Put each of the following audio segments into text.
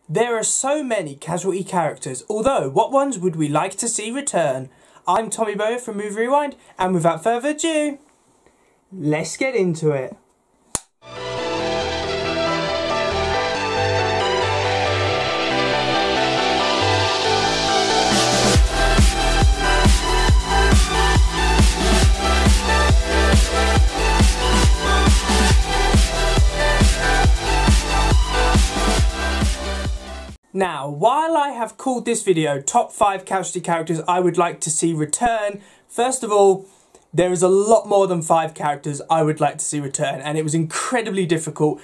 There are so many Casualty characters, although what ones would we like to see return? I'm Tommy Bowyer from Movie Rewind, and without further ado, let's get into it. Now, while I have called this video top 5 Casualty characters I would like to see return, first of all, there is a lot more than 5 characters I would like to see return, and it was incredibly difficult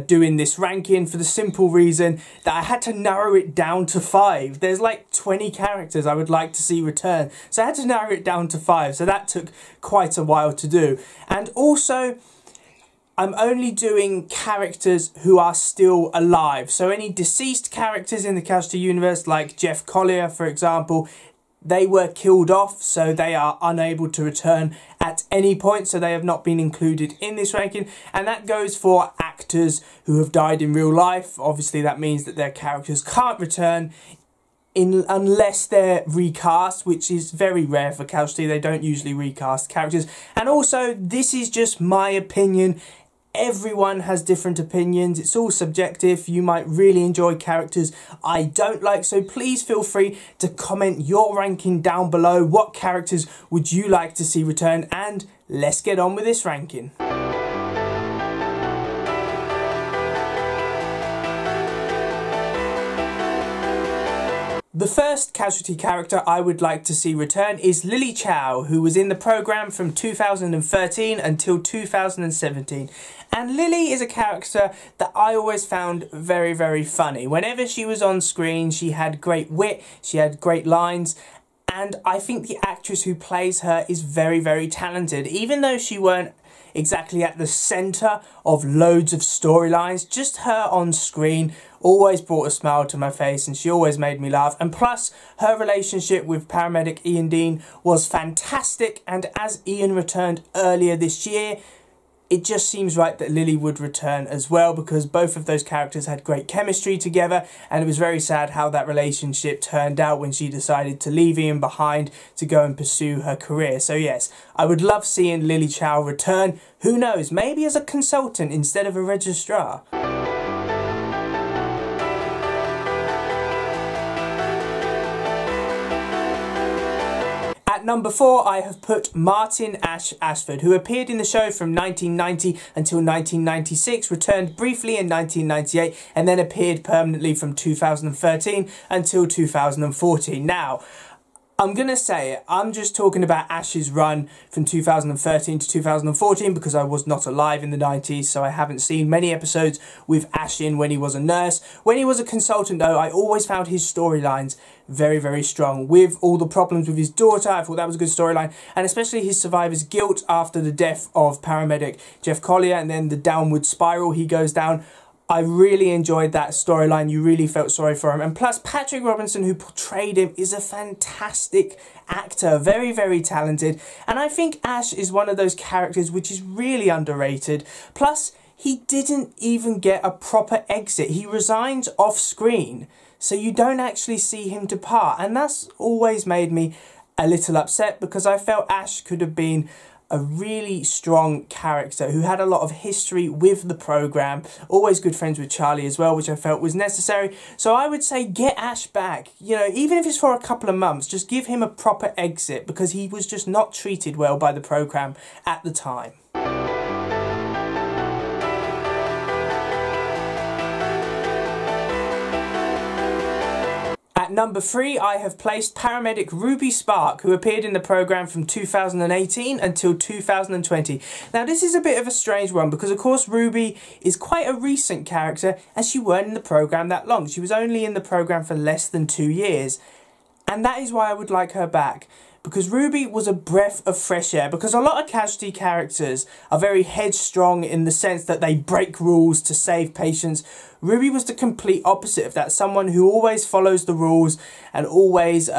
doing this ranking for the simple reason that I had to narrow it down to 5. There's like 20 characters I would like to see return, so I had to narrow it down to 5, so that took quite a while to do. And also, I'm only doing characters who are still alive. So any deceased characters in the Casualty universe, like Jeff Collier, for example, they were killed off, so they are unable to return at any point, so they have not been included in this ranking. And that goes for actors who have died in real life. Obviously, that means that their characters can't return unless they're recast, which is very rare for Casualty. They don't usually recast characters. And also, this is just my opinion. Everyone has different opinions, it's all subjective. You might really enjoy characters I don't like, so please feel free to comment your ranking down below. What characters would you like to see return? And let's get on with this ranking. The first Casualty character I would like to see return is Lily Chow, who was in the programme from 2013 until 2017. And Lily is a character that I always found very, very funny. Whenever she was on screen, she had great wit, she had great lines, and I think the actress who plays her is very, very talented. Even though she weren't exactly at the centre of loads of storylines, just her on screen always brought a smile to my face, and she always made me laugh. And plus, her relationship with paramedic Ian Dean was fantastic, and as Ian returned earlier this year, it just seems right that Lily would return as well, because both of those characters had great chemistry together, and it was very sad how that relationship turned out when she decided to leave Ian behind to go and pursue her career. So yes, I would love seeing Lily Chow return. Who knows, maybe as a consultant instead of a registrar. At number 4, I have put Martin Ash Ashford, who appeared in the show from 1990 until 1996, returned briefly in 1998, and then appeared permanently from 2013 until 2014. Now, I'm going to say it, I'm just talking about Ash's run from 2013 to 2014 because I was not alive in the 90s, so I haven't seen many episodes with Ash in when he was a nurse. When he was a consultant though, I always found his storylines very, very strong. With all the problems with his daughter, I thought that was a good storyline, and especially his survivor's guilt after the death of paramedic Jeff Collier and then the downward spiral he goes down. I really enjoyed that storyline. You really felt sorry for him. And plus, Patrick Robinson, who portrayed him, is a fantastic actor. Very, very talented. And I think Ash is one of those characters which is really underrated. Plus, he didn't even get a proper exit. He resigns off screen, so you don't actually see him depart. And that's always made me a little upset, because I felt Ash could have been a really strong character who had a lot of history with the programme, always good friends with Charlie as well, which I felt was necessary. So I would say get Ash back, you know, even if it's for a couple of months, just give him a proper exit, because he was just not treated well by the programme at the time. At number 3, I have placed paramedic Ruby Spark, who appeared in the programme from 2018 until 2020. Now, this is a bit of a strange one, because of course Ruby is quite a recent character, and she weren't in the programme that long. She was only in the programme for less than 2 years, and that is why I would like her back. Because Ruby was a breath of fresh air, because a lot of Casualty characters are very headstrong in the sense that they break rules to save patients. Ruby was the complete opposite of that. Someone who always follows the rules and always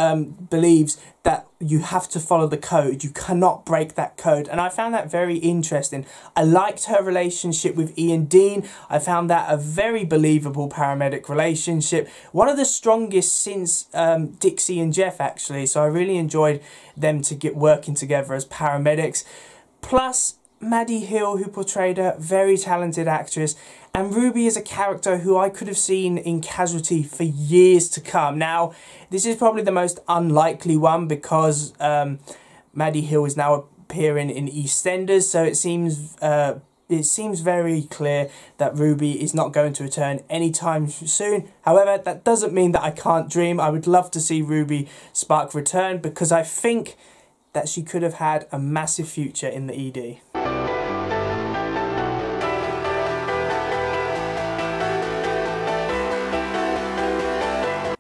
believes that you have to follow the code. You cannot break that code. And I found that very interesting. I liked her relationship with Ian Dean. I found that a very believable paramedic relationship. One of the strongest since Dixie and Jeff, actually. So I really enjoyed them working together as paramedics. Plus, Maddie Hill, who portrayed her, very talented actress. And Ruby is a character who I could have seen in Casualty for years to come. Now, this is probably the most unlikely one because Maddie Hill is now appearing in EastEnders, so it seems very clear that Ruby is not going to return anytime soon. However, that doesn't mean that I can't dream. I would love to see Ruby Spark return because I think that she could have had a massive future in the ED.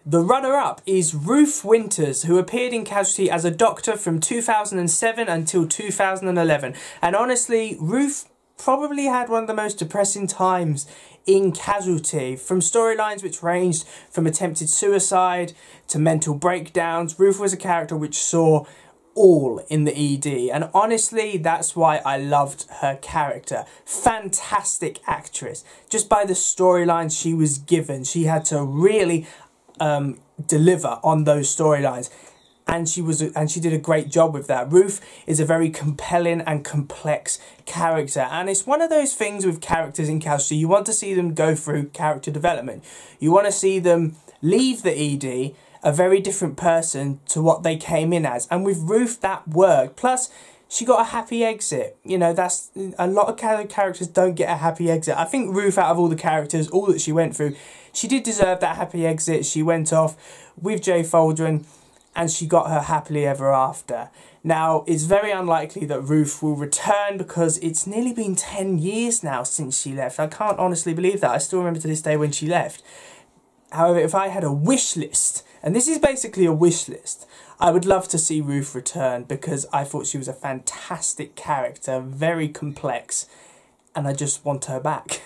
The runner-up is Ruth Winters, who appeared in Casualty as a doctor from 2007 until 2011. And honestly, Ruth probably had one of the most depressing times in Casualty. From storylines which ranged from attempted suicide to mental breakdowns, Ruth was a character which saw all in the ED, and honestly that's why I loved her character. Fantastic actress. Just by the storylines she was given, she had to really deliver on those storylines, and she did a great job with that. Ruth is a very compelling and complex character, and it's one of those things with characters in Casualty. You want to see them go through character development. You want to see them leave the ED a very different person to what they came in as, and with Ruth that worked. Plus, she got a happy exit. You know, that's a lot of characters don't get a happy exit. I think Ruth, out of all the characters, all that she went through, she did deserve that happy exit. She went off with Jay Foldren and she got her happily ever after. Now, it's very unlikely that Ruth will return because it's nearly been 10 years now since she left. I can't honestly believe that. I still remember to this day when she left. However, if I had a wish list, and this is basically a wish list, I would love to see Ruth return because I thought she was a fantastic character, very complex, and I just want her back.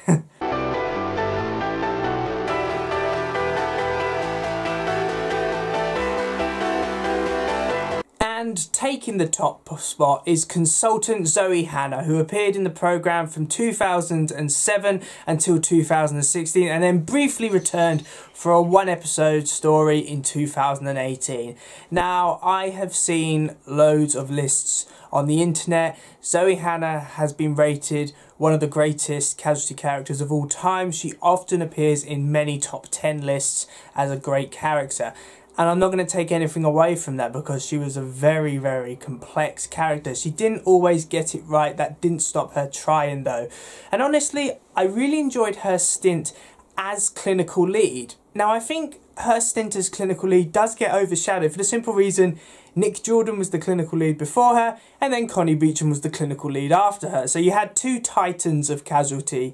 And taking the top spot is consultant Zoe Hannah, who appeared in the programme from 2007 until 2016 and then briefly returned for a one-episode story in 2018. Now, I have seen loads of lists on the internet. Zoe Hannah has been rated one of the greatest Casualty characters of all time. She often appears in many top 10 lists as a great character. And I'm not going to take anything away from that because she was a very, very complex character. She didn't always get it right. That didn't stop her trying though. And honestly, I really enjoyed her stint as clinical lead. Now, I think her stint as clinical lead does get overshadowed for the simple reason Nick Jordan was the clinical lead before her and then Connie Beecham was the clinical lead after her. So you had two titans of Casualty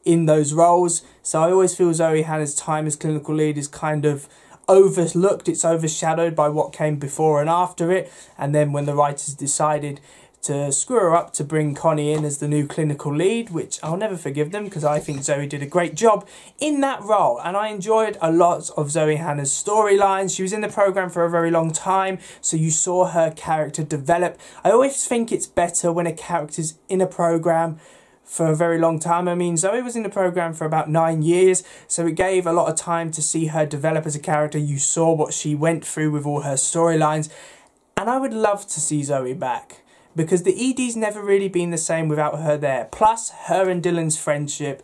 in those roles. So I always feel Zoe Hannah's time as clinical lead is kind of overlooked. It's overshadowed by what came before and after it, and then when the writers decided to screw her up to bring Connie in as the new clinical lead, which I'll never forgive them because I think Zoe did a great job in that role, and I enjoyed a lot of Zoe Hannah's storylines. She was in the programme for a very long time, so you saw her character develop. I always think it's better when a character's in a programme for a very long time. I mean, Zoe was in the programme for about 9 years, so it gave a lot of time to see her develop as a character. You saw what she went through with all her storylines, and I would love to see Zoe back because the ED's never really been the same without her there. Plus, her and Dylan's friendship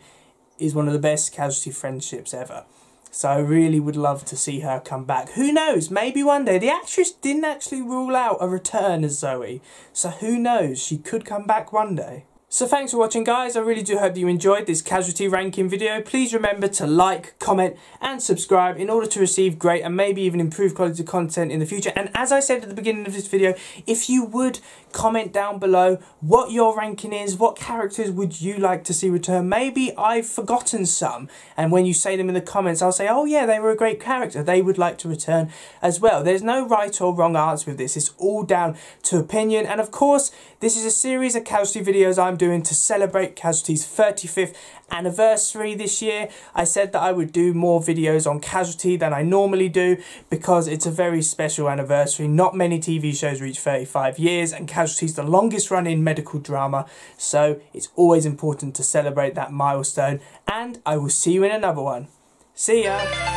is one of the best Casualty friendships ever. So I really would love to see her come back. Who knows, maybe one day. The actress didn't actually rule out a return as Zoe, so who knows, she could come back one day. So thanks for watching, guys. I really do hope that you enjoyed this Casualty ranking video. Please remember to like, comment and subscribe in order to receive great and maybe even improved quality content in the future. And as I said at the beginning of this video, if you would comment down below what your ranking is, what characters would you like to see return? Maybe I've forgotten some, and when you say them in the comments, I'll say, oh yeah, they were a great character, they would like to return as well. There's no right or wrong answer with this. It's all down to opinion. And of course, this is a series of Casualty videos I'm doing doing to celebrate Casualty's 35th anniversary this year. I said that I would do more videos on Casualty than I normally do because it's a very special anniversary. Not many TV shows reach 35 years, and Casualty is the longest running medical drama, so it's always important to celebrate that milestone, and I will see you in another one. See ya!